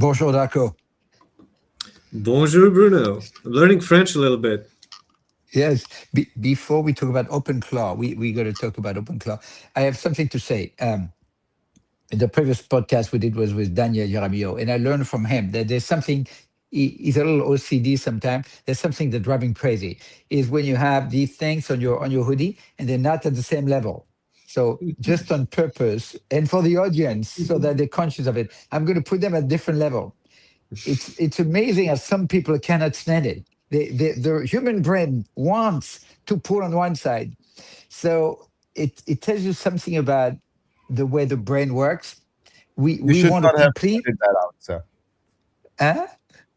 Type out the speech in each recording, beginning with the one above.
Bonjour, Darko. Bonjour, Bruno. I'm learning French a little bit. Yes. Before we talk about OpenClaw, we got to talk about OpenClaw. I have something to say. The previous podcast we did was with Daniel Yaramio, and I learned from him that there's something. He's a little OCD sometimes. There's something that drives him crazy. Is when you have these things on your hoodie and they're not at the same level. So just on purpose and for the audience, so that they're conscious of it, I'm going to put them at different level. It's amazing how some people cannot stand it. The human brain wants to pull on one side. So it tells you something about the way the brain works. You We should want to not have complete. pointed that out, sir. Huh?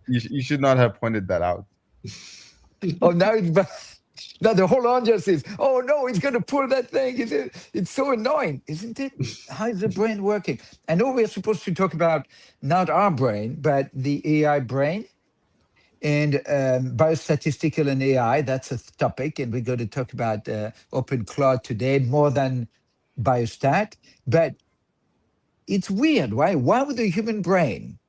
You should not have pointed that out. Oh, now the whole audience is, oh no, he's going to pull that thing. It's so annoying, isn't it? How is the brain working? I know we're supposed to talk about not our brain, but the AI brain and biostatistical and AI. That's a topic, and we're going to talk about OpenClaw today more than biostat. But it's weird, right? Why would the human brain,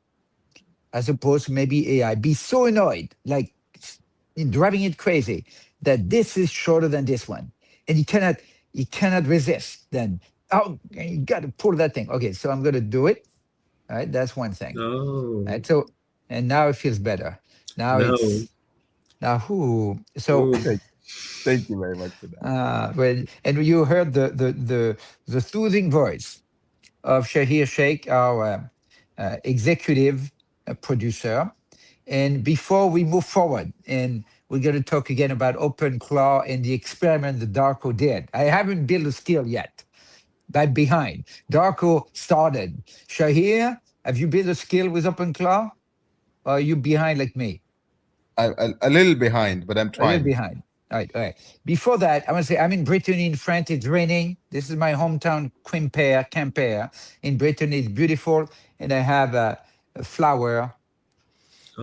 as opposed to maybe AI, be so annoyed, like driving it crazy, that this is shorter than this one, and you cannot resist? Then you got to pull that thing. Okay, so I'm going to do it. All right, that's one thing. Oh, Right, so and now it feels better. Now no. it's now who so. Ooh. Thank you very much for that. Well, and you heard the soothing voice of Shahir Sheikh, our executive producer. And before we move forward, and we're going to talk again about OpenClaw and the experiment that Darko did. I haven't built a skill yet, but behind. Darko started. Shahir, have you built a skill with OpenClaw? Or are you behind like me? A little behind, but I'm A little trying. behind. All right, all right. Before that, I want to say I'm in Brittany, in France. It's raining. This is my hometown, Quimper. In Brittany, it's beautiful, and I have a flower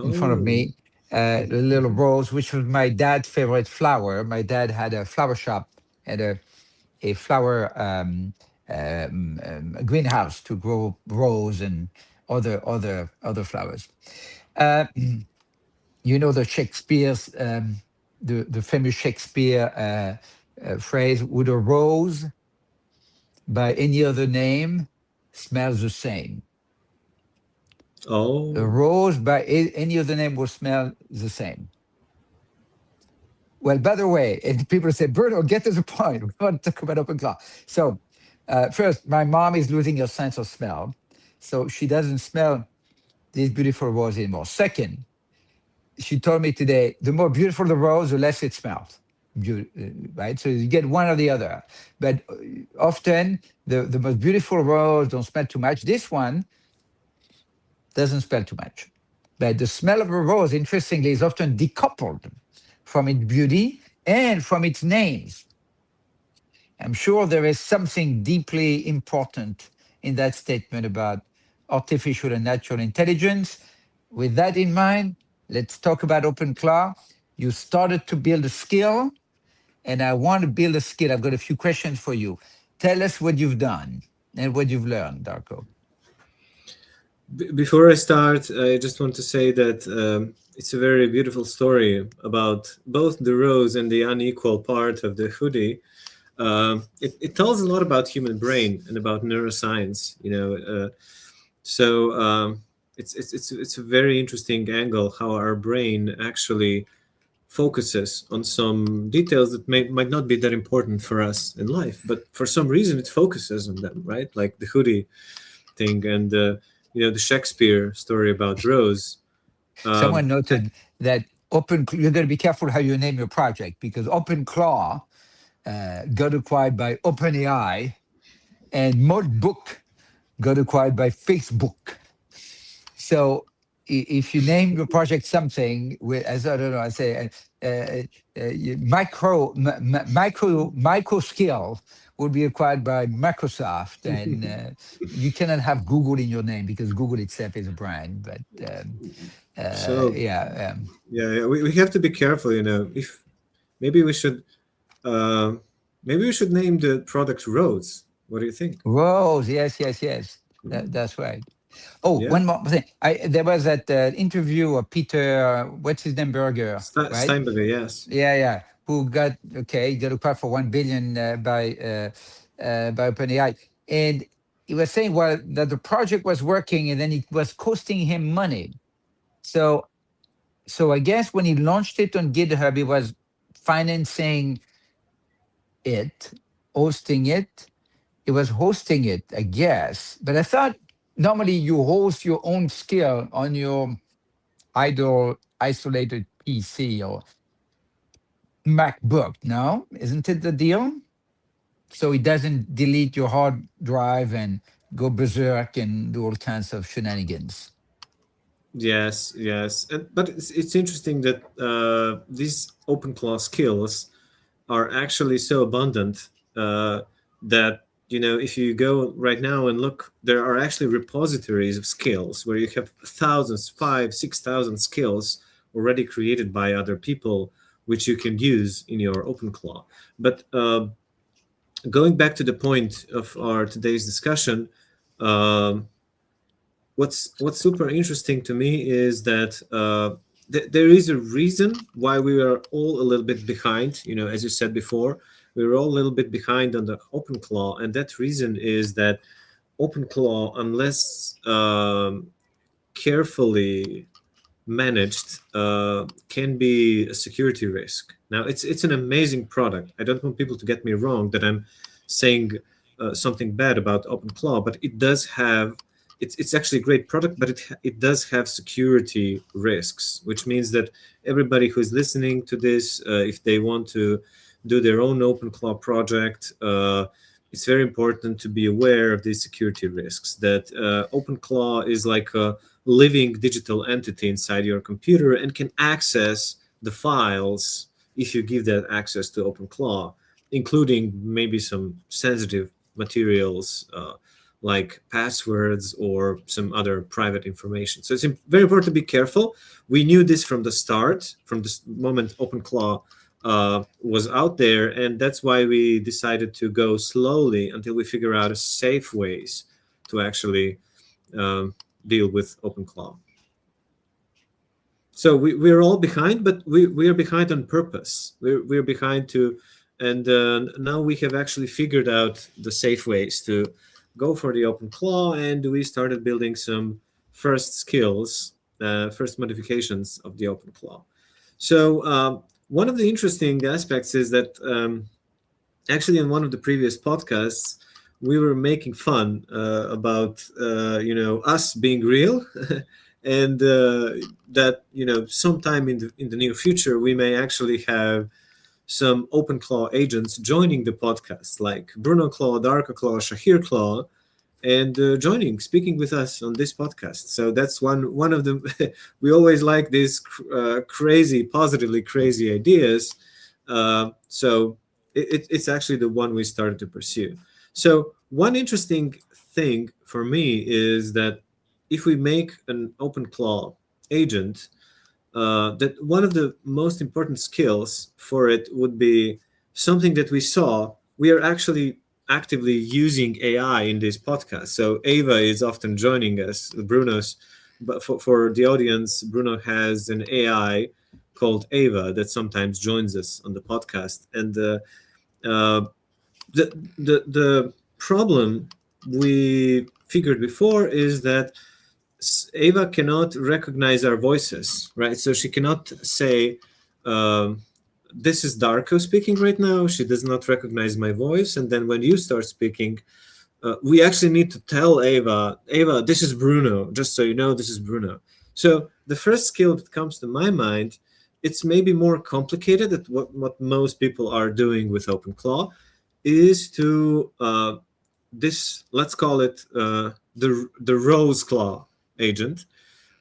in front of Oh. me, a little rose, which was my dad's favorite flower. My dad had a flower shop and a flower a greenhouse to grow rose and other flowers. Uh, you know the Shakespeare's the famous Shakespeare phrase: "Would a rose by any other name smells the same?" A Oh. rose by any other name will smell the same. Well, by the way, and people say, Bruno, get to the point. We want to talk about OpenClaw. So, first, my mom is losing her sense of smell. So she doesn't smell these beautiful roses anymore. Second, she told me today, the more beautiful the rose, the less it smells. Right? So you get one or the other. But often, the most beautiful rose don't smell too much. This one doesn't smell too much. But the smell of a rose, interestingly, is often decoupled from its beauty and from its names. I'm sure there is something deeply important in that statement about artificial and natural intelligence. With that in mind, let's talk about OpenClaw. You started to build a skill, and I want to build a skill. I've got a few questions for you. Tell us what you've done and what you've learned, Darko. Before I start, I just want to say that it's a very beautiful story about both the rose and the unequal part of the hoodie. It tells a lot about human brain and about neuroscience. It's a very interesting angle how our brain actually focuses on some details that might not be that important for us in life, but for some reason it focuses on them, right? Like the hoodie thing and the Shakespeare story about Rose. Someone noted that you're going to be careful how you name your project, because OpenClaw got acquired by OpenAI, and Modbook got acquired by Facebook. So if you name your project something, as I don't know, I say micro skill will be acquired by Microsoft, and you cannot have Google in your name because Google itself is a brand. But So yeah, we have to be careful. If maybe we should name the product Rose. What do you think? Rose, yes. That's right. Oh, Yeah, one more thing. There was that interview of Peter, what's his name, Berger, right? Steinberger, yes. Yeah. Who got got acquired for 1 billion by OpenAI, and he was saying well that the project was working, and then it was costing him money. So I guess when he launched it on GitHub, he was financing it, hosting it. He was hosting it, I guess. But I thought normally you host your own skill on your idle isolated PC or MacBook. No, isn't it the deal? So it doesn't delete your hard drive and go berserk and do all kinds of shenanigans. Yes. But it's interesting that these OpenClaw skills are actually so abundant that if you go right now and look, there are actually repositories of skills where you have thousands, 5,000, 6,000 skills already created by other people, which you can use in your OpenClaw. But going back to the point of our today's discussion, um, what's super interesting to me is that there is a reason why we are all a little bit behind. As you said before, we were all a little bit behind on the OpenClaw, and that reason is that OpenClaw, unless carefully managed, can be a security risk. Now, it's an amazing product. I don't want people to get me wrong that I'm saying something bad about OpenClaw, but it does have it's actually a great product, but it does have security risks, which means that everybody who's listening to this, if they want to do their own OpenClaw project, it's very important to be aware of these security risks. That OpenClaw is like a living digital entity inside your computer and can access the files if you give that access to OpenClaw, including maybe some sensitive materials like passwords or some other private information. So it's very important to be careful. We knew this from the start, from the moment OpenClaw was out there, and that's why we decided to go slowly until we figure out safe ways to actually deal with OpenClaw. So we're all behind, but we are behind on purpose. We're behind and now we have actually figured out the safe ways to go for the OpenClaw, and we started building some first skills, first modifications of the OpenClaw. So one of the interesting aspects is that actually in one of the previous podcasts, we were making fun about us being real, and that sometime in the near future we may actually have some OpenClaw agents joining the podcast, like Bruno Claw, Darko Claw, Shahir Claw, and speaking with us on this podcast. So that's one of them. We always like these positively crazy ideas. So it's actually the one we started to pursue. So one interesting thing for me is that if we make an OpenClaw agent, that one of the most important skills for it would be something that we saw. We are actually actively using AI in this podcast. So Ava is often joining us, Bruno's, but for the audience, Bruno has an AI called Ava that sometimes joins us on the podcast. And the problem we figured before is that Ava cannot recognize our voices, right? So she cannot say, this is Darko speaking right now. She does not recognize my voice. And then when you start speaking, we actually need to tell Ava, this is Bruno, just so you know, this is Bruno. So the first skill that comes to my mind, it's maybe more complicated than what most people are doing with OpenClaw, is to let's call it the Rose Claw agent.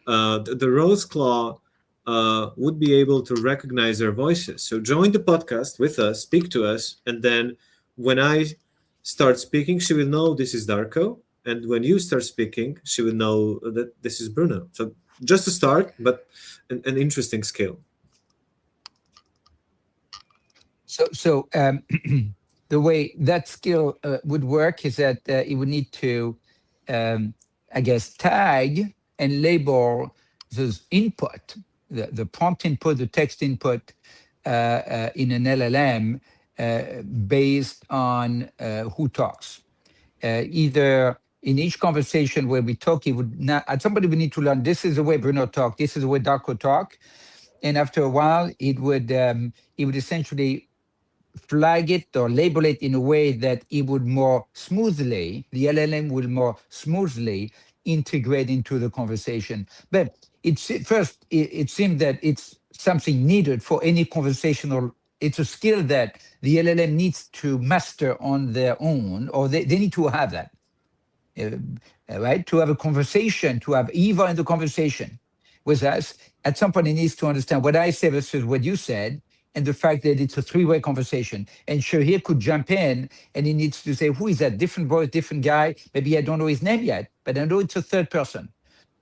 The Rose Claw would be able to recognize our voices. So join the podcast with us, speak to us, and then when I start speaking, she will know this is Darko, and when you start speaking, she will know that this is Bruno. So just a start, but an interesting skill. So the way that skill would work is that it would need to I guess, tag and label this input, the prompt input, the text input in an LLM based on who talks. Either in each conversation where we talk, it would not, at somebody we need to learn, this is the way Bruno talk, this is the way Darko talk. And after a while, it would essentially flag it or label it in a way that it would more smoothly, the LLM will more smoothly integrate into the conversation. But it seemed that it's something needed for any conversational, it's a skill that the LLM needs to master on their own, or they need to have that, right? To have a conversation, to have Eva in the conversation with us, at some point it needs to understand what I say versus what you said, and the fact that it's a three-way conversation. And Shahir could jump in and he needs to say, who is that? Different voice, different guy. Maybe I don't know his name yet, but I know it's a third person.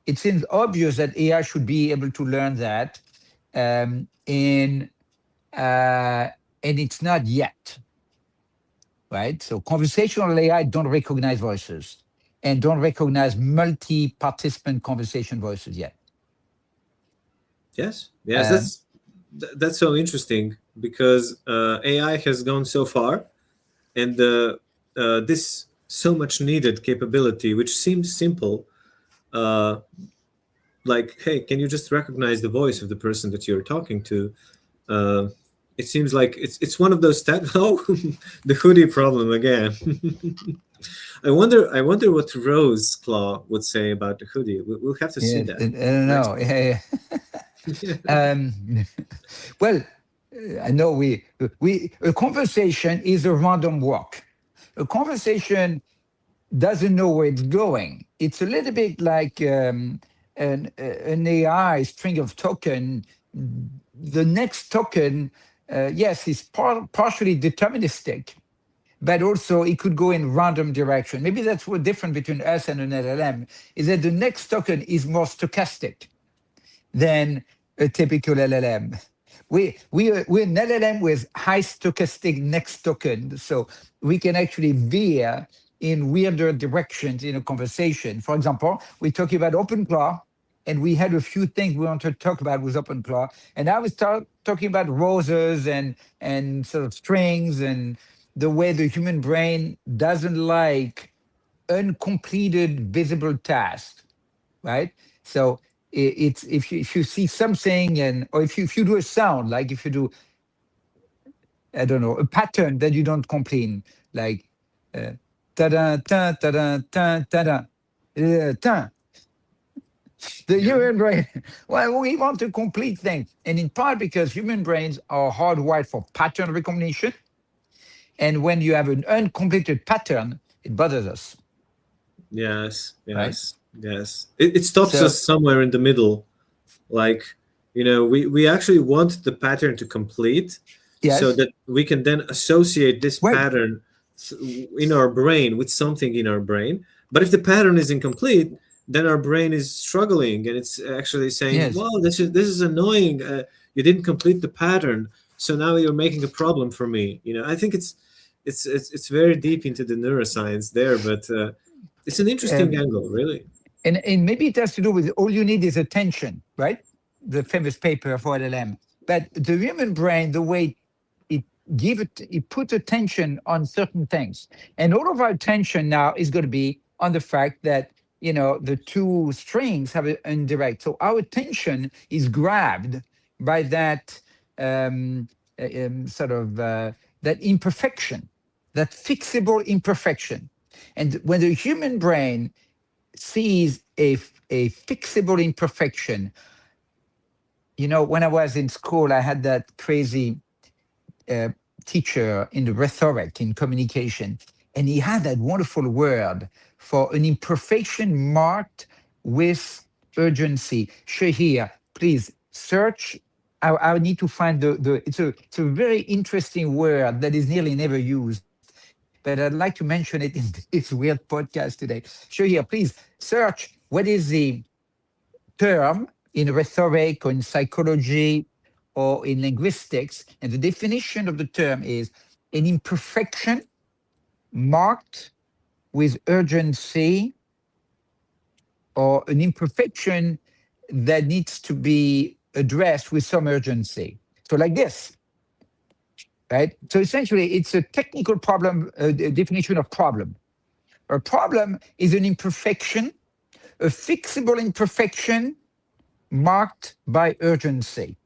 It seems obvious that AI should be able to learn that. And it's not yet, right? So conversational AI don't recognize voices and don't recognize multi-participant conversation voices yet. Yes, that's so interesting, because AI has gone so far, and this so much needed capability, which seems simple, like, hey, can you just recognize the voice of the person that you're talking to? It seems like it's one of those oh, the hoodie problem again. I wonder what Rose Claw would say about the hoodie. We'll have to see that. I don't know. Well, I know a conversation is a random walk. A conversation doesn't know where it's going. It's a little bit like an AI string of token. The next token, yes, is partially deterministic, but also it could go in random direction. Maybe that's what's different between us and an LLM, is that the next token is more stochastic than a typical LLM. We're an LLM with high stochastic next token, so we can actually veer in weirder directions in a conversation. For example, we're talking about OpenClaw, and we had a few things we wanted to talk about with OpenClaw, and I was talking about roses and sort of strings and the way the human brain doesn't like uncompleted visible tasks, right? So it's if you see something, or if you do a sound, like if you do, I don't know, a pattern that you don't complete, like ta-da, ta ta-da, ta ta-da, ta. The human brain, well, we want to complete things. And in part because human brains are hardwired for pattern recognition. And when you have an uncompleted pattern, it bothers us. Yes. Right? Yes. It stops us somewhere in the middle. Like, we actually want the pattern to complete, so that we can then associate this pattern in our brain with something in our brain. But if the pattern is incomplete, then our brain is struggling, and it's actually saying, "Wow, this is annoying. You didn't complete the pattern, so now you're making a problem for me." I think it's very deep into the neuroscience there, but it's an interesting angle, really. And maybe it has to do with all you need is attention, right? The famous paper for LLM. But the human brain, the way it put attention on certain things, and all of our attention now is going to be on the fact that the two strings have an indirect. So our attention is grabbed by that that imperfection, that fixable imperfection. And when the human brain sees a fixable imperfection, when I was in school, I had that crazy teacher in the rhetoric, in communication, and he had that wonderful word for an imperfection marked with urgency. Shahir, please search. I need to find it's a very interesting word that is nearly never used, but I'd like to mention it in this weird podcast today. Shahir, please search what is the term in rhetoric or in psychology or in linguistics, and the definition of the term is an imperfection marked with urgency or an imperfection that needs to be addressed with some urgency. So like this, right? So essentially, it's a technical problem, a definition of problem. A problem is an imperfection, a fixable imperfection marked by urgency.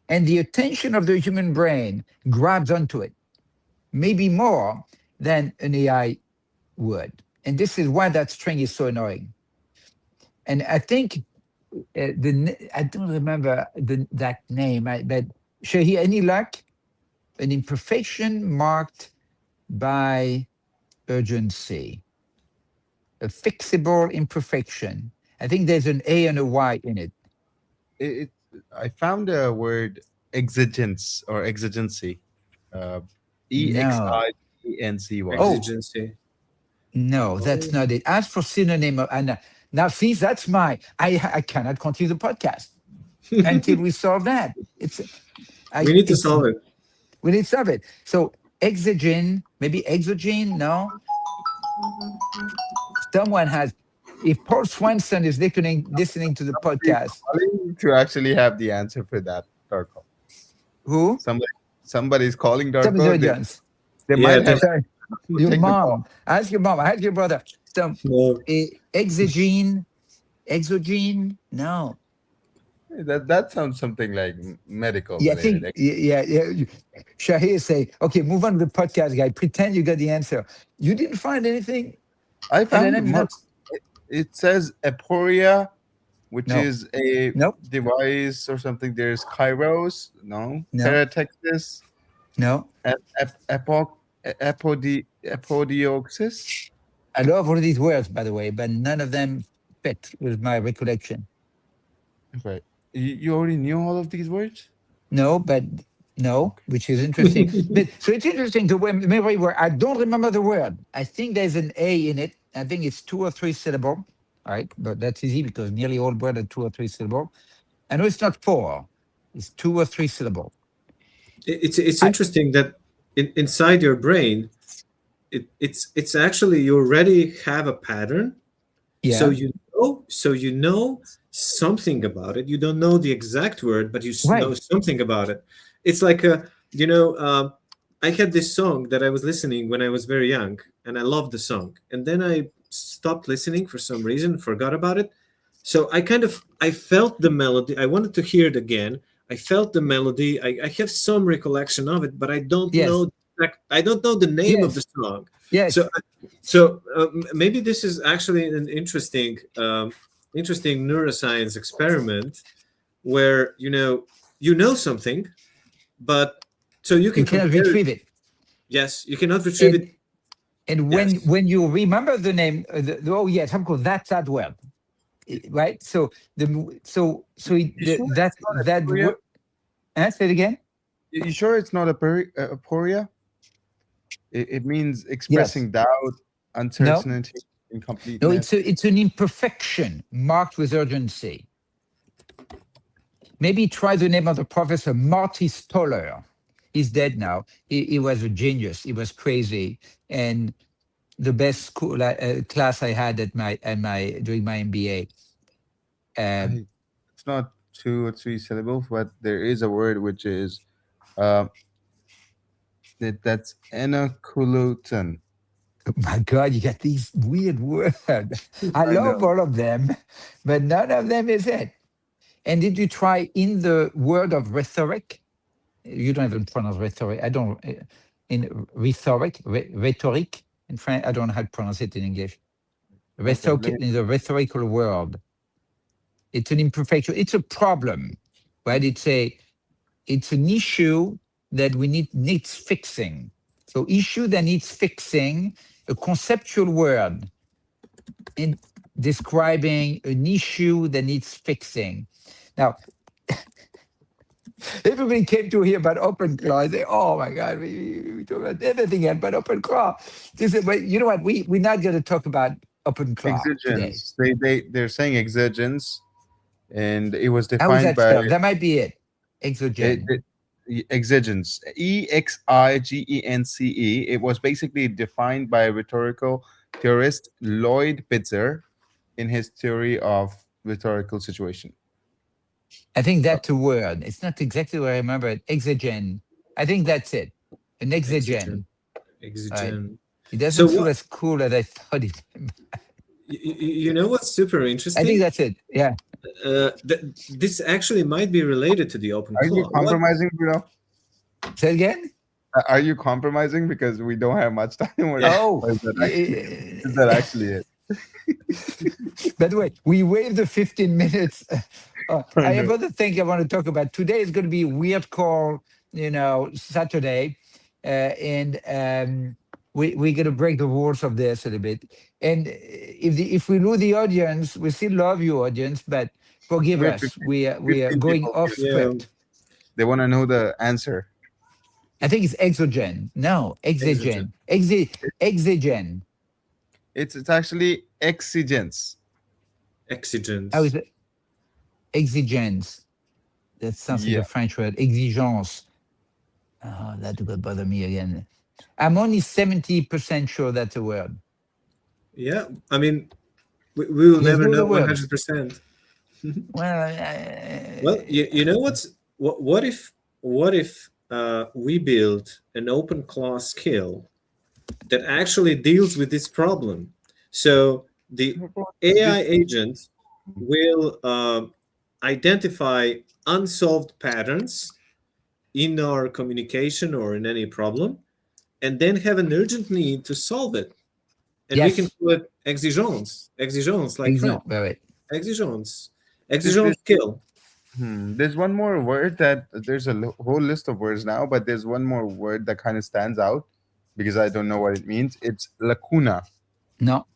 And the attention of the human brain grabs onto it, maybe more than an AI would. And this is why that string is so annoying. And I think I don't remember that name, but Shahi, any luck? An imperfection marked by urgency, a fixable imperfection. I think there's an A and a Y in it. It I found a word exigence or exigency. Uh, No. EXIGENCY. Oh, Exigency. no, that's Oh. not it. Ask for synonym. And now, see, that's I cannot continue the podcast until we solve that. We need to solve it. We need to solve it. So exogen, maybe exogen, no? Someone has, if Paul Swanson is listening to the podcast. To actually have the answer for that, Darko. Who? Somebody's calling Somebody's Darko. audience. They Yeah, might have Sorry. Your take the mom. call. Ask your mom. Ask your brother. So No. exogen, no. That sounds something like medical Yeah, I related. think, yeah. Shahir say, okay, move on to the podcast, guy. Pretend you got the answer. You didn't find anything? I found LNM, more. It says aporia, which No. is a Nope. device or something. There's kairos, no. No. Paratexis, No. apodioxis. I love all these words, by the way, but none of them fit with my recollection. Right. You already knew all of these words? No, but no, which is interesting. But so it's interesting to remember a word. I don't remember the word. I think there's an A in it. I think it's 2 or 3 syllable. All right, but that's easy because nearly all words are 2 or 3 syllable. I know it's not 4. It's 2 or 3 syllable. It's interesting that inside your brain, it's actually you already have a pattern. Yeah. So you know something about it. You don't know the exact word, but you know something about it. It's like I had this song that I was listening when I was very young, and I loved the song. And then I stopped listening for some reason, forgot about it. So I felt the melody. I wanted to hear it again. I felt the melody. I have some recollection of it, but I don't know. I don't know the name of the song. Yes. So maybe this is actually an interesting neuroscience experiment where you know something, but so you cannot retrieve it. Yes, you cannot retrieve it. And when you remember the name, some call that's that word, right? So that word. Say it again. You sure it's not aporia? It means expressing doubt, uncertainty, incompleteness. No, it's an imperfection marked with urgency. Maybe try the name of the professor, Marty Stoller. He's dead now. He was a genius. He was crazy, and the best school class I had during my MBA. It's not 2 or 3 syllables, but there is a word which is that's enoculutin. Oh my God, you got these weird words. I love all of them, but none of them is it. And did you try in the word of rhetoric? You don't even pronounce rhetoric. I don't. In rhetoric, rhetoric in French, I don't know how to pronounce it in English. Rhetoric in the rhetorical world. It's an imperfection. It's a problem, right? It's an issue that needs fixing. So issue that needs fixing, a conceptual word in describing an issue that needs fixing. Now, everybody came to hear about OpenClaw. I say, oh my God, we talk about everything else but OpenClaw. But you know what? We're not going to talk about OpenClaw today. They're saying exigence, and it was How is defined that by spelled? That might be it. Exogen. Exigence, EXIGENCE. It was basically defined by rhetorical theorist Lloyd Pitzer in his theory of rhetorical situation? I think that's a word. It's not exactly what I remember. Exogen. I think that's it. An Exogen. exogen. Right. Exogen. It So doesn't feel what? as cool as I thought it. You know what's super I think interesting? that's it. Yeah. This actually might be related to the open Are you claw. What? compromising, Bruno? Say it again. Are you compromising because we don't have much time? Yeah. Oh, Is that actually it? by the way, we waived the 15 minutes. I I have know. other things I want to talk about. Today is going to be a weird call, Saturday. And we're going to break the rules of this a little bit. And if we lose the audience, we still love you, audience, but forgive We have us. 15, We are 15 going people off here. Yeah. script. They want to know the answer. I think it's exogen. No, Exogen. exogen. Exogen. It's actually exigence. How Exigence. is it? Exigence. That sounds like Yeah. a French word. Exigence. Oh, that could bother me again. I'm only 70% sure that's a word. Yeah. I mean, we will Let's never go with know the word. 100%. Well, Well, you know what's what if we build an open class skill that actually deals with this problem? So the AI agent will identify unsolved patterns in our communication or in any problem, and then have an urgent need to solve it. And we can yes, call it exigence, like French, example. Right. exigence, This, exigence this, skill. there's one more word that there's a whole list of words now, but there's one more word that kind of stands out because I don't know what it means. It's lacuna. No,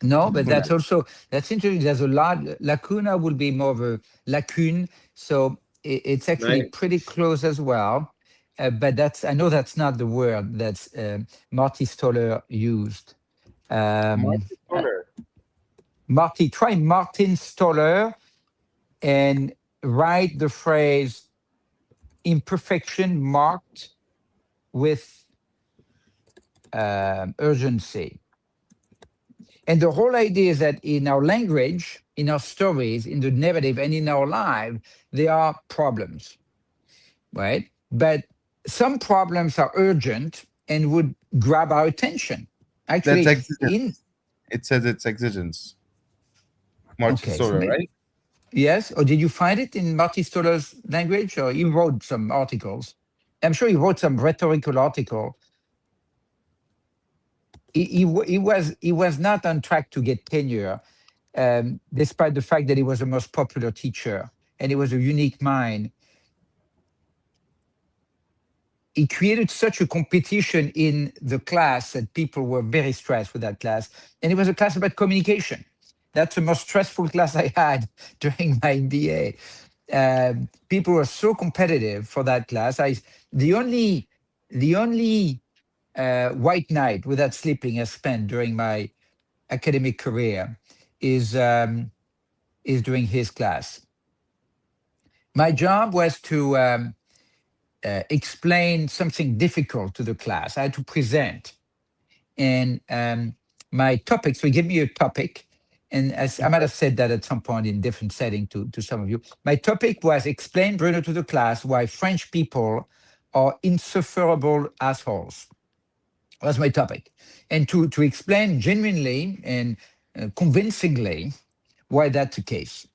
no, but Lacuna. that's interesting. There's a lot. Lacuna will be more of a lacune. So it's actually Right? pretty close as well. But I know that's not the word that's Marty Stoller used. Um, Martin uh, Stoller. try Martin Stoller and write the phrase imperfection marked with urgency. And the whole idea is that in our language, in our stories, in the narrative, and in our life, there are problems, right? But some problems are urgent and would grab our attention. That's Actually, in exigence. It says it's exigence. Martin okay, so Stoller, right? yes, or did you find it in Marty Stoller's language, or he wrote some articles? I'm sure he wrote some rhetorical article. He was not on track to get tenure, despite the fact that he was the most popular teacher and he was a unique mind. He created such a competition in the class that people were very stressed with that class. And it was a class about communication. That's the most stressful class I had during my MBA. People were so competitive for that class. The only white night without sleeping I spent during my academic career is during his class. My job was to explain something difficult to the class. I had to present, and my topic. So he gave me a topic, and as I might have said that at some point in different setting to some of you. My topic was explain, Bruno, to the class why French people are insufferable assholes. That's my topic, and to explain genuinely and convincingly why that's the case.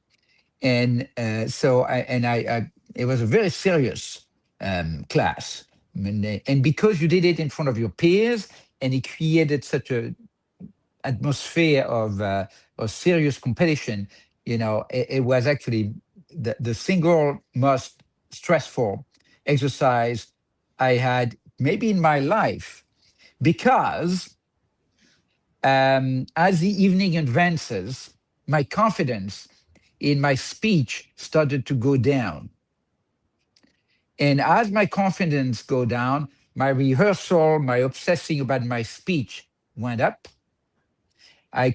And it was a very serious class. And because you did it in front of your peers, and it created such a atmosphere of serious competition, it was actually the single most stressful exercise I had maybe in my life, because as the evening advances, my confidence in my speech started to go down. And as my confidence go down, my rehearsal, my obsessing about my speech went up. I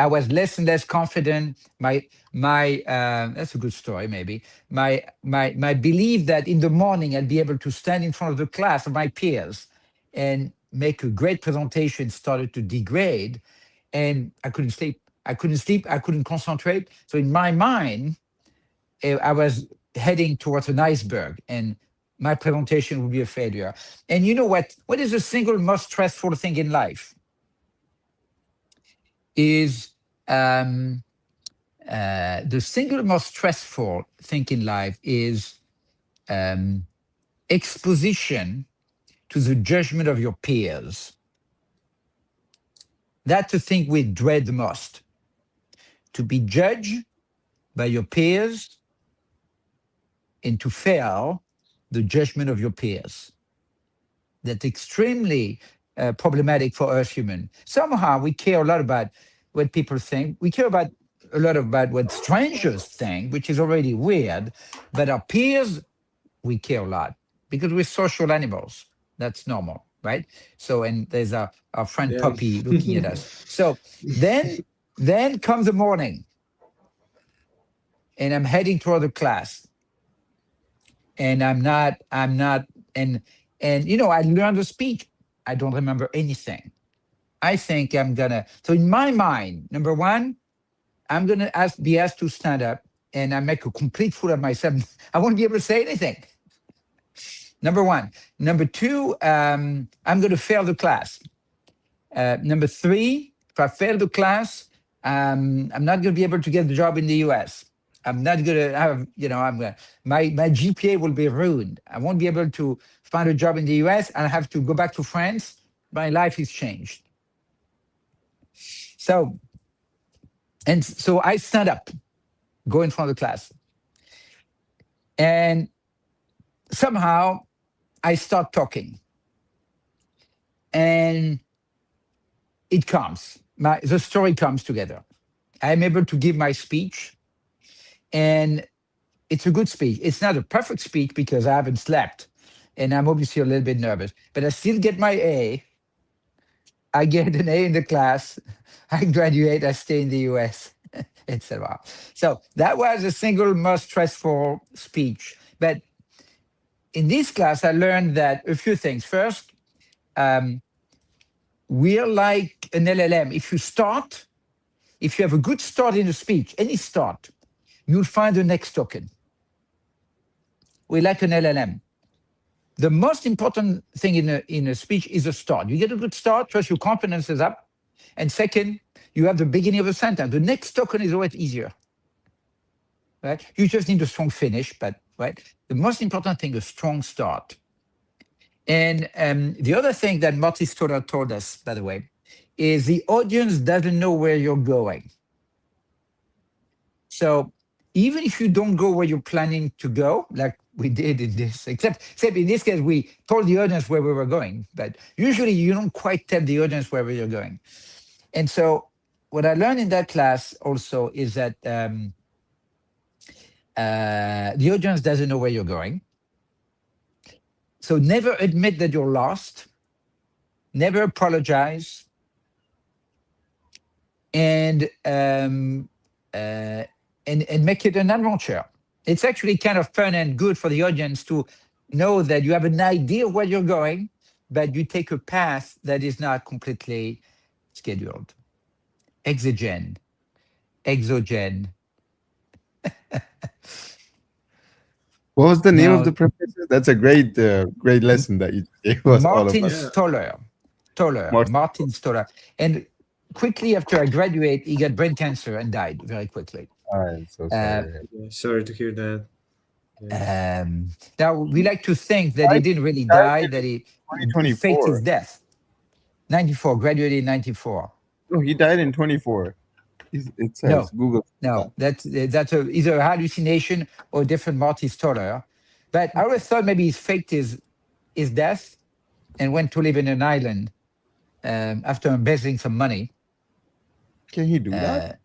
was less and less confident. My that's a good story, maybe. My belief that in the morning I'd be able to stand in front of the class of my peers and make a great presentation started to degrade, and I couldn't sleep. I couldn't sleep. I couldn't concentrate. So in my mind, I was heading towards an iceberg, and my presentation would be a failure. And you know what? What is the single most stressful thing in life? Is the single most stressful thing in life is exposition to the judgment of your peers. That's the thing we dread the most. To be judged by your peers and to fail the judgment of your peers. That's extremely problematic for us humans. Somehow we care a lot about what people think. We care about a lot about what strangers think, which is already weird. But our peers, we care a lot because we're social animals. That's normal, right? So, and there's our friend Yeah. Puppy looking at us. So then comes the morning, and I'm heading toward the class, and I'm not, and you know, I learned the speech. I don't remember anything. I think I'm gonna. So in my mind, number one, I'm gonna be asked to stand up, and I make a complete fool of myself. I won't be able to say anything. Number one. Number two, I'm going to fail the class. Number three, if I fail the class, I'm not going to be able to get the job in the US. I'm not going to have, you know, my GPA will be ruined. I won't be able to find a job in the US, and I have to go back to France. My life is changed. So I stand up, go in front of the class, and somehow I start talking, and it comes. The story comes together. I'm able to give my speech, and it's a good speech. It's not a perfect speech because I haven't slept, and I'm obviously a little bit nervous, but I still get my A. I get an A in the class. I graduate. I stay in the US, etc. So that was the single most stressful speech. But in this class, I learned that a few things. First, we're like an LLM. If you have a good start in a speech, any start, you'll find the next token. We're like an LLM. The most important thing in a speech is a start. You get a good start, first your confidence is up, and second, you have the beginning of a sentence. The next token is always easier. Right? You just need a strong finish, but right? The most important thing, a strong start. And the other thing that Marty Stoller told us, by the way, is the audience doesn't know where you're going. So even if you don't go where you're planning to go, like we did in this, except in this case, we told the audience where we were going, but usually you don't quite tell the audience where you're going. And so what I learned in that class also is that the audience doesn't know where you're going. So never admit that you're lost, never apologize, and make it an adventure. It's actually kind of fun and good for the audience to know that you have an idea where you're going, but you take a path that is not completely scheduled. Exogen. What was the name Now, of the professor? That's a great lesson that you gave us, all of Martin us. Stoller. Martin Stoller. And quickly after I graduated, he got brain cancer and died very quickly. I'm so sorry. Sorry to hear that. Yeah. Now, we like to think that he didn't really die, that he faked his 2024. death. 94, graduated in 94. No, he died in 24. It says No. Google. No, that's either a hallucination or a different Marty Stoller. But I always thought maybe he faked his death and went to live in an island after embezzling some money. Can he do that?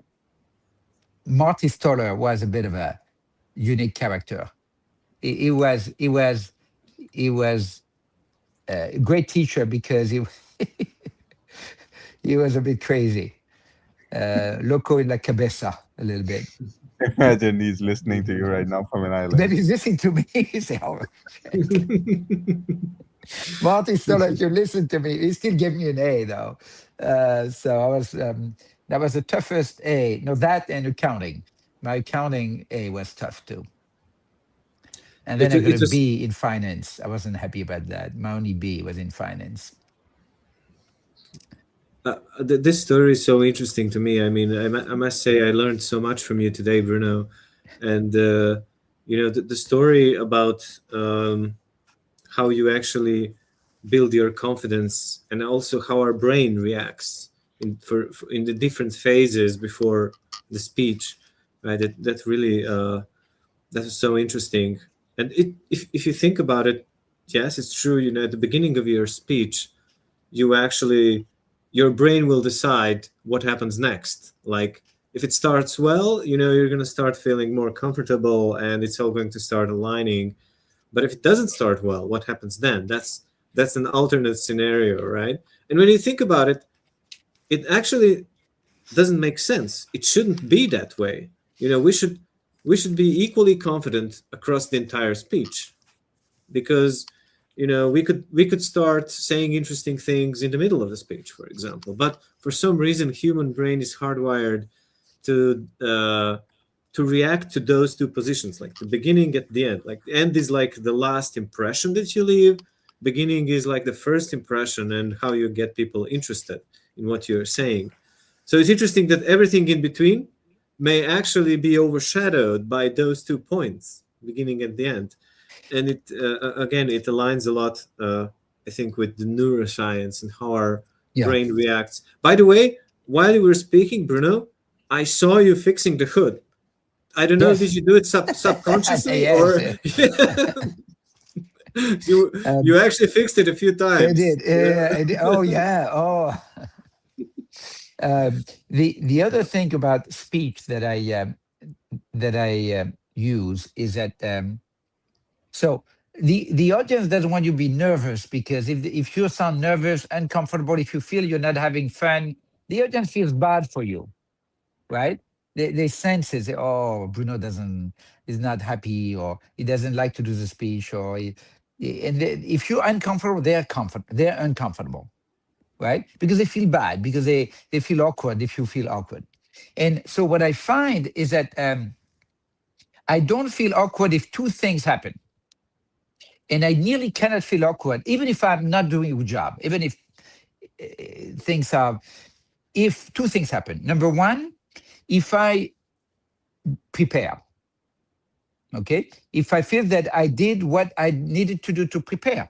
Marty Stoller was a bit of a unique character. He was a great teacher because he he was a bit crazy. Loco in la cabeza, a little bit. Imagine he's listening to you right now from an island. Maybe he's listening to me. He say, "Oh, Marty Stoller, if you listen to me," he still gave me an A though. So I was That was the toughest A. No, that and accounting. My accounting A was tough too. And then I got It a was B in finance. I wasn't happy about that. My only B was in finance. this story is so interesting to me. I mean, I must say I learned so much from you today, Bruno, and the story about how you actually build your confidence, and also how our brain reacts for in the different phases before the speech, right? That really that was so interesting. And if you think about it, yes, it's true. At the beginning of your speech, you actually your brain will decide what happens next. Like if it starts well, you're going to start feeling more comfortable, and it's all going to start aligning. But if it doesn't start well, what happens then? That's an alternate scenario, right? And when you think about it, it actually doesn't make sense. It shouldn't be that way. We should be equally confident across the entire speech, because we could start saying interesting things in the middle of the speech, for example. But for some reason, human brain is hardwired to react to those two positions, like the beginning at the end. Like the end is like the last impression that you leave. Beginning is like the first impression and how you get people interested in what you're saying. So it's interesting that everything in between may actually be overshadowed by those 2 points, beginning and the end. And it again, it aligns a lot, I think, with the neuroscience and how our Yeah. brain reacts. By the way, while you were speaking, Bruno, I saw you fixing the hood. I don't know, did Yes. you do it subconsciously, Yes. or you Um, actually fixed it a few I times? did. I did. Oh yeah. Oh. The other thing about speech that I use is that so the audience doesn't want you to be nervous, because if you sound nervous, uncomfortable, if you feel you're not having fun, the audience feels bad for you, right? They sense it. Oh, Bruno doesn't is not happy, or he doesn't like to do the speech, if you're uncomfortable, they're uncomfortable, right? Because they feel bad, because they feel awkward if you feel awkward. And so what I find is that I don't feel awkward if two things happen. And I nearly cannot feel awkward, even if I'm not doing a good job, even if things are, if two things happen. Number one, if I prepare, okay? If I feel that I did what I needed to do to prepare,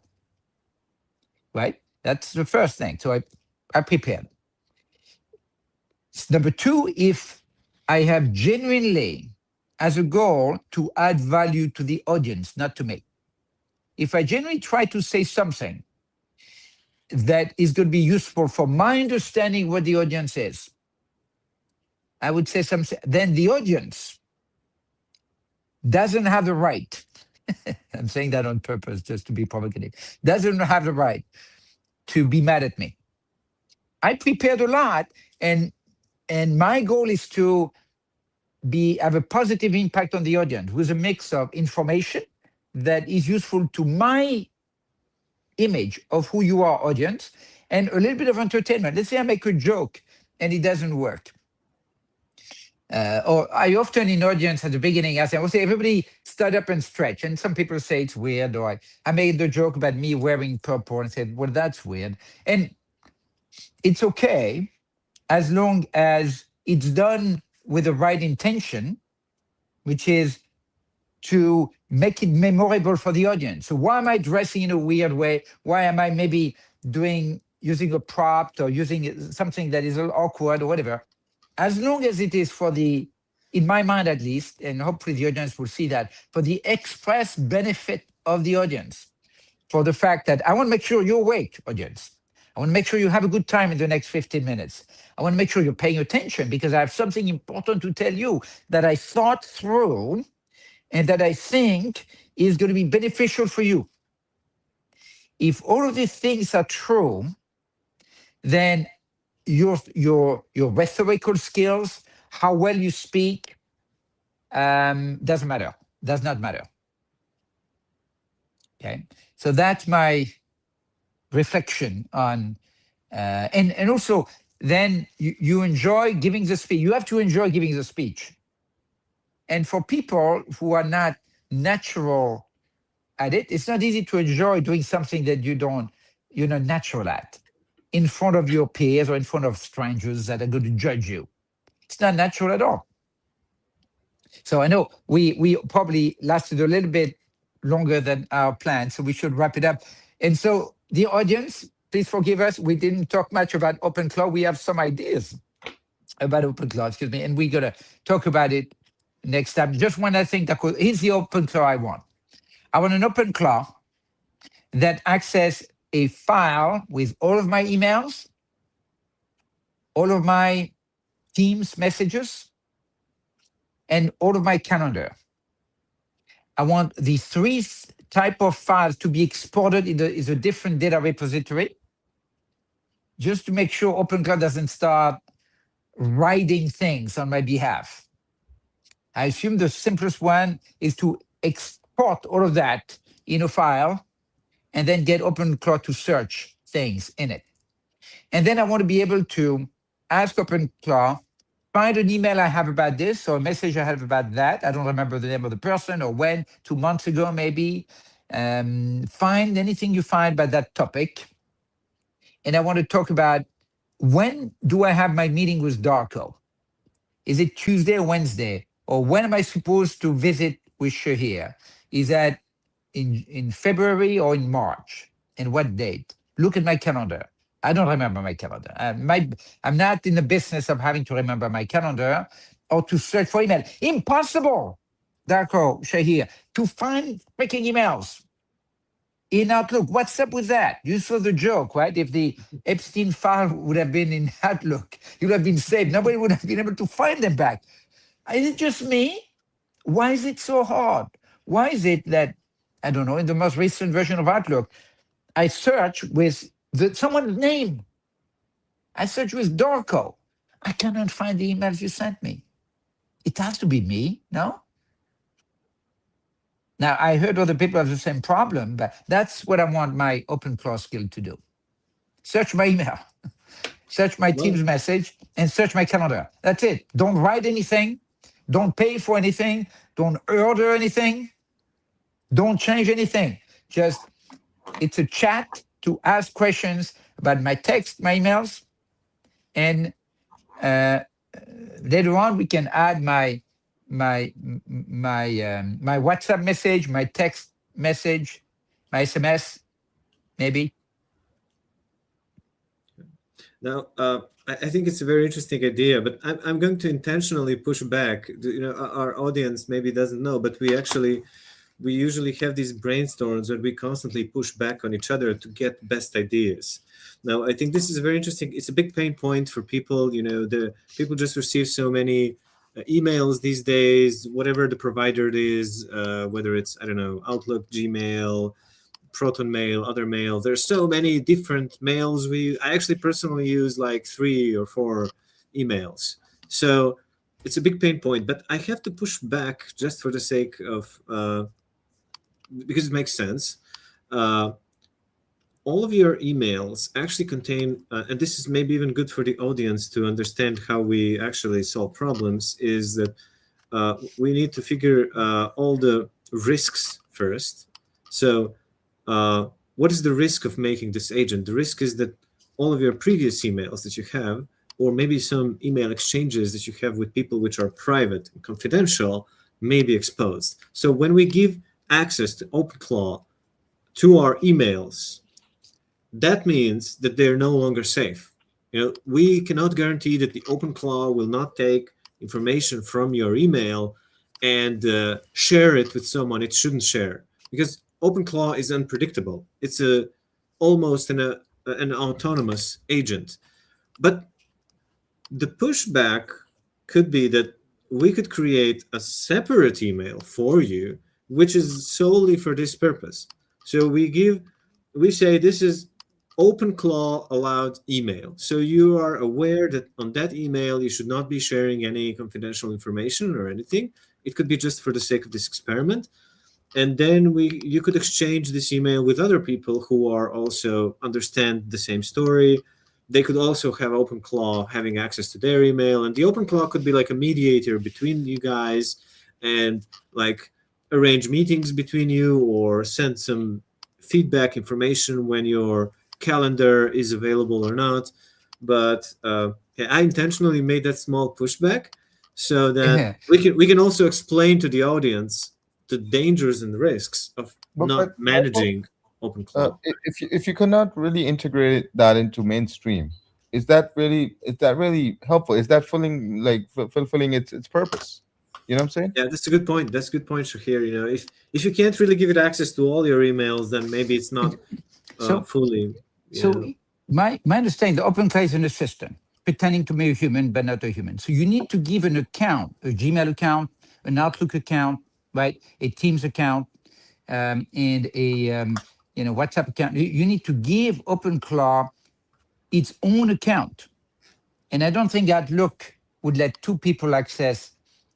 right? That's the first thing. So I prepared. Number two, if I have genuinely as a goal to add value to the audience, not to me. If I genuinely try to say something that is going to be useful for my understanding what the audience is, I would say something, then the audience doesn't have the right, I'm saying that on purpose just to be provocative, doesn't have the right to be mad at me. I prepared a lot, and my goal is to have a positive impact on the audience with a mix of information that is useful to my image of who you are, audience, and a little bit of entertainment. Let's say I make a joke and it doesn't work. Or I often in audience at the beginning, I say, everybody stand up and stretch. And some people say it's weird. Or I made the joke about me wearing purple and said, well, that's weird. And it's okay as long as it's done with the right intention, which is to make it memorable for the audience. So why am I dressing in a weird way? Why am I maybe using a prop or using something that is a little awkward or whatever? As long as it is in my mind at least, and hopefully the audience will see that, for the express benefit of the audience, for the fact that I want to make sure you're awake, audience. I want to make sure you have a good time in the next 15 minutes. I want to make sure you're paying attention, because I have something important to tell you that I thought through and that I think is going to be beneficial for you. If all of these things are true, then your rhetorical skills, how well you speak, doesn't matter. Does not matter. Okay, so that's my reflection on, and also then you enjoy giving the speech. You have to enjoy giving the speech. And for people who are not natural at it, it's not easy to enjoy doing something that you're not natural at in front of your peers or in front of strangers that are going to judge you. It's not natural at all. So I know we probably lasted a little bit longer than our plan, so we should wrap it up. And so the audience, please forgive us. We didn't talk much about OpenClaw. We have some ideas about OpenClaw, excuse me, and we're going to talk about it next time. Just one other thing, here's the OpenClaw I want. I want an OpenClaw that access a file with all of my emails, all of my Teams messages, and all of my calendar. I want the three type of files to be exported in a different data repository, just to make sure OpenClaw doesn't start writing things on my behalf. I assume the simplest one is to export all of that in a file and then get OpenClaw to search things in it. And then I want to be able to ask OpenClaw, find an email I have about this or a message I have about that. I don't remember the name of the person or when, 2 months ago maybe. Find anything you find about that topic. And I want to talk about, when do I have my meeting with Darko? Is it Tuesday or Wednesday? Or when am I supposed to visit with Shahir? Is that in February or in March? And what date? Look at my calendar. I don't remember my calendar. I'm not in the business of having to remember my calendar or to search for email. Impossible, Darko, Shahir, to find freaking emails in Outlook. What's up with that? You saw the joke, right? If the Epstein file would have been in Outlook, it would have been saved. Nobody would have been able to find them back. Is it just me? Why is it so hard? Why is it that, I don't know, in the most recent version of Outlook, I search with someone's name. I search with Darko. I cannot find the emails you sent me. It has to be me, no? Now, I heard other people have the same problem, but that's what I want my OpenClaw skill to do. Search my email, search my Teams message, and search my calendar. That's it. Don't write anything. Don't pay for anything. Don't order anything. Don't change anything. Just, it's a chat to ask questions about my text, my emails, and later on we can add my WhatsApp message, my text message, my SMS, maybe. Now, I think it's a very interesting idea, but I'm going to intentionally push back. You know, our audience maybe doesn't know, but we usually have these brainstorms where we constantly push back on each other to get best ideas. Now, I think this is very interesting. It's a big pain point for people. You know, the people just receive so many emails these days, whatever the provider it is, whether it's, I don't know, Outlook, Gmail, Proton Mail, other mail. There's so many different mails. I actually personally use like 3 or 4 emails. So it's a big pain point, but I have to push back just for the sake of, because it makes sense. All of your emails actually contain, and this is maybe even good for the audience to understand how we actually solve problems, is that we need to figure all the risks first. So what is the risk of making this agent? The risk is that all of your previous emails that you have, or maybe some email exchanges that you have with people which are private and confidential, may be exposed. So when we give access to OpenClaw to our emails, that means that they're no longer safe. You know, we cannot guarantee that the OpenClaw will not take information from your email and share it with someone it shouldn't share, because OpenClaw is unpredictable. It's almost an autonomous agent. But the pushback could be that we could create a separate email for you, which is solely for this purpose. So we say this is OpenClaw allowed email. So you are aware that on that email, you should not be sharing any confidential information or anything. It could be just for the sake of this experiment. And then you could exchange this email with other people who are also understand the same story. they could also have OpenClaw having access to their email, and the OpenClaw could be like a mediator between you guys, and like arrange meetings between you or send some feedback information when your calendar is available or not. But yeah, I intentionally made that small pushback so that Yeah. we can also explain to the audience the dangers and risks of But not managing OpenClaw. if you cannot really integrate that into mainstream, is that really helpful? Is that fulfilling its purpose? You know what I'm saying? Yeah, that's a good point. That's a good point, Shahir. If you can't really give it access to all your emails, then maybe it's not So fully. so Yeah, my understanding, the OpenClaw is an assistant pretending to be a human but not a human. So you need to give an account, a Gmail account, an Outlook account, right, a Teams account, and a WhatsApp account. You need to give OpenClaw its own account. And I don't think Outlook would let two people access.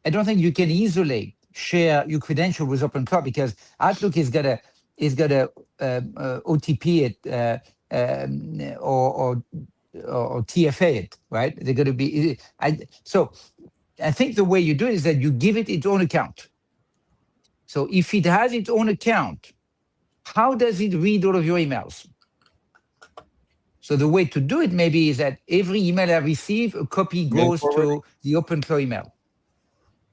I don't think you can easily share your credential with OpenClaw because Outlook is got a OTP it or TFA it, right? They're going to be. So I think the way you do it is that you give it its own account. So if it has its own account, how does it read all of your emails? So the way to do it maybe is that every email I receive, a copy Mail goes forwarding. to the OpenClaw email,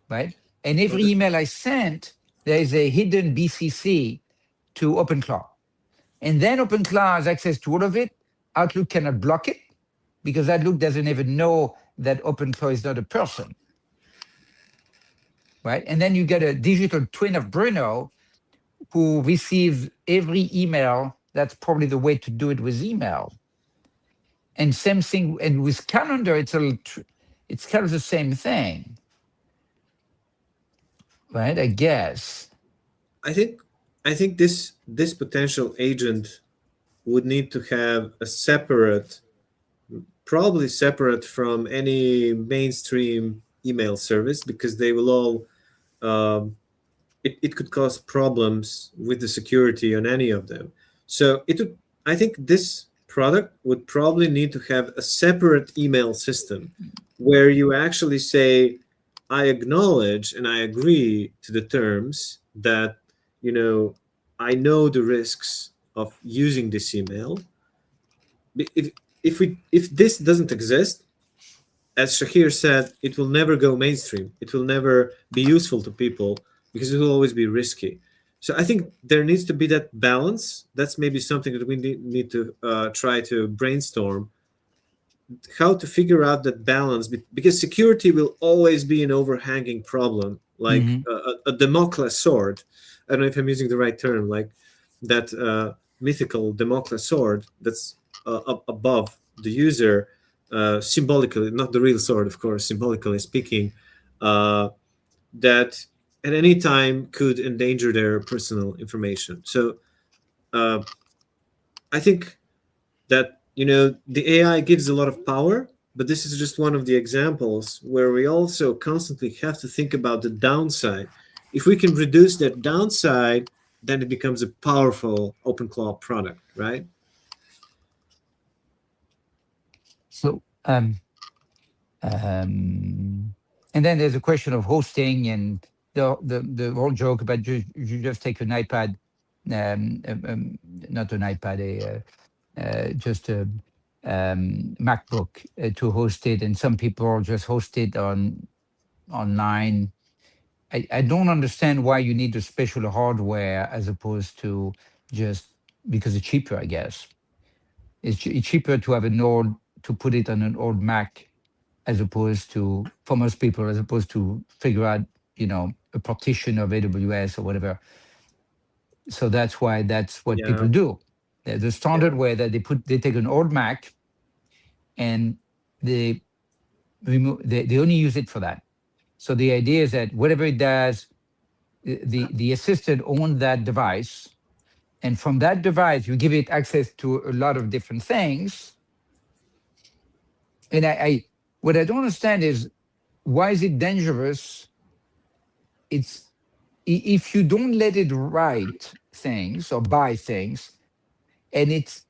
right? And well, every email I sent, there is a hidden BCC to OpenClaw. And then OpenClaw has access to all of it. Outlook cannot block it because Outlook doesn't even know that OpenClaw is not a person, right? And then you get a digital twin of Bruno who receives every email. That's probably the way to do it with email. And same thing, and with calendar, it's kind of the same thing, right? I guess. I think this potential agent would need to have a separate, probably separate from any mainstream email service, because they will all it could cause problems with the security on any of them. So it would, I think this product would probably need to have a separate email system where you actually say, I acknowledge and I agree to the terms that, you know, I know the risks of using this email. If this doesn't exist, as Shahir said, it will never go mainstream. It will never be useful to people because it will always be risky. So I think there needs to be that balance. That's maybe something that we need to try to brainstorm how to figure out that balance, because security will always be an overhanging problem, like Mhm. a Damocles sword. I don't know if I'm using the right term, like that mythical Damocles sword that's up above the user, symbolically, not the real sword, of course, symbolically speaking, uh, that at any time could endanger their personal information. So uh, I think that, the AI gives a lot of power, but this is just one of the examples where we also constantly have to think about the downside. If we can reduce that downside, then it becomes a powerful OpenClaw product, right? So, and then there's a question of hosting and the whole joke about you just take an iPad, not an iPad, just a MacBook to host it, and some people just host it online. I don't understand why you need a special hardware as opposed to just because it's cheaper, I guess. It's cheaper to have an old to put it on an old Mac as opposed to for most people as opposed to figure out a partition of AWS or whatever. So that's what people Yeah, do. The yeah, standard way that they take an old Mac and they they only use it for that. So the idea is that whatever it does, the assistant owns that device, and from that device you give it access to a lot of different things. And I what I don't understand is why is it dangerous? It's if you don't let it write things or buy things, and it's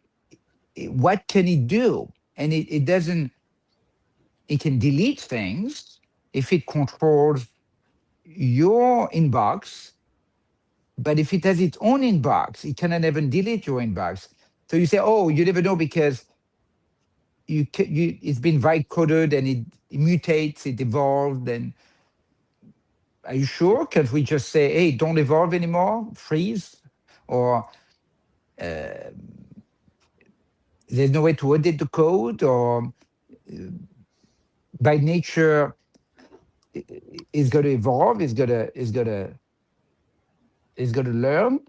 what can it do? and it doesn't. It can delete things if it controls your inbox, but if it has its own inbox, it cannot even delete your inbox. So you say, oh, you never know because it's been write coded and it mutates, it evolved. And are you sure? Can't we just say, hey, don't evolve anymore, freeze? Or there's no way to edit the code, or by nature is going to evolve, is going to learn.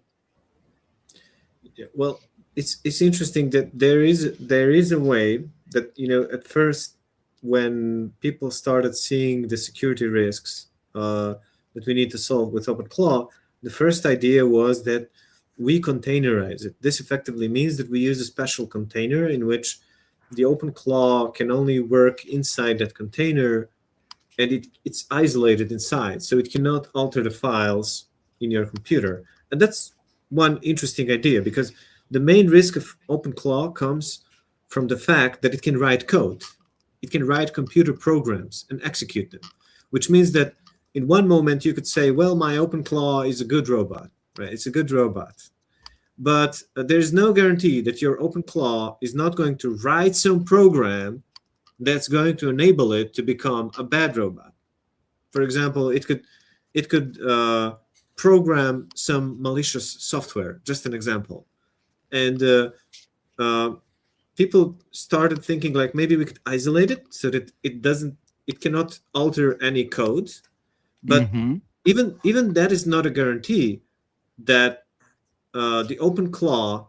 Yeah, well, it's interesting that there is a way that, at first, when people started seeing the security risks that we need to solve with OpenClaw, the first idea was that we containerize it. This effectively means that we use a special container in which the OpenClaw can only work inside that container, and it's isolated inside, so it cannot alter the files in your computer. And that's one interesting idea, because the main risk of OpenClaw comes from the fact that it can write code. It can write computer programs and execute them, which means that in one moment you could say, well, my OpenClaw is a good robot, right? It's a good robot. But there's no guarantee that your OpenClaw is not going to write some program that's going to enable it to become a bad robot. For example, it could program some malicious software. Just an example, and people started thinking like maybe we could isolate it so that it cannot alter any code. But even that is not a guarantee that the OpenClaw,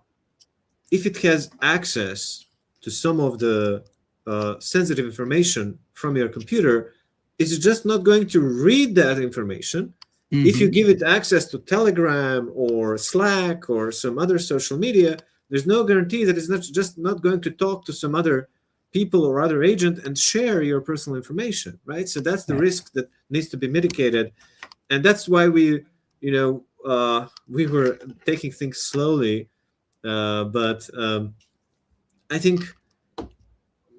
if it has access to some of the sensitive information from your computer, is just not going to read that information. If you give it access to Telegram or Slack or some other social media, there's no guarantee that it's not going to talk to some other people or other agent and share your personal information, right? So that's the risk that needs to be mitigated, and that's why we were taking things slowly, but I think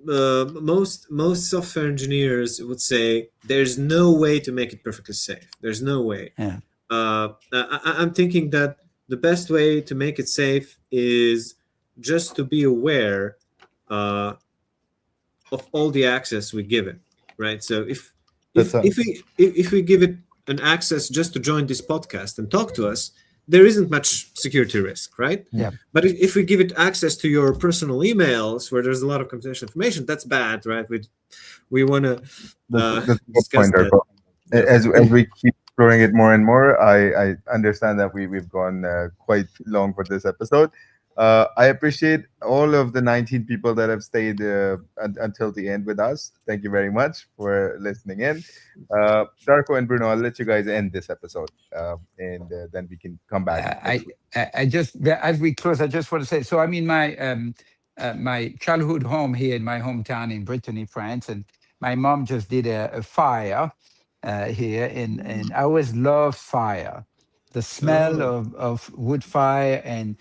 most software engineers would say there's no way to make it perfectly safe. There's no way. Yeah. I'm thinking that the best way to make it safe is just to be aware of all the access we give it, right? So if we give it an access just to join this podcast and talk to us, there isn't much security risk, right? Yeah. But if we give it access to your personal emails where there's a lot of confidential information, that's bad, right? We want to That's a good discuss point, that. Darko. As we keep exploring it more and more, I understand that we've gone quite long for this episode. I appreciate all of the 19 people that have stayed until the end with us. Thank you very much for listening in. Darko and Bruno, I'll let you guys end this episode, and then we can come back. I just, as we close, I just want to say, so I'm in my childhood home here in my hometown in Brittany, France, and my mom just did a fire here, and I always love fire, the smell of wood fire, and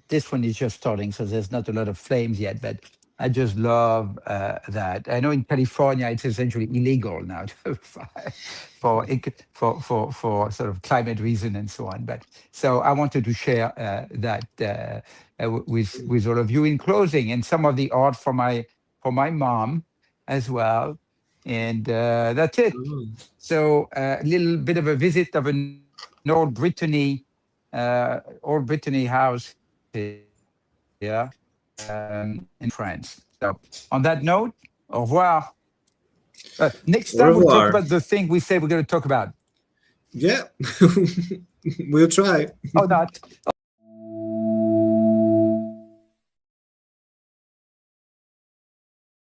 this one is just starting, so there's not a lot of flames yet, but I just love that. I know in California it's essentially illegal now to fire for sort of climate reason and so on. But so I wanted to share that with all of you in closing, and some of the art for my mom as well. And that's it. So a little bit of a visit of an old Brittany house here in France. So on that note, au revoir. Next time we'll talk about the thing we said we're going to talk about. Yeah, we'll try. Oh, not.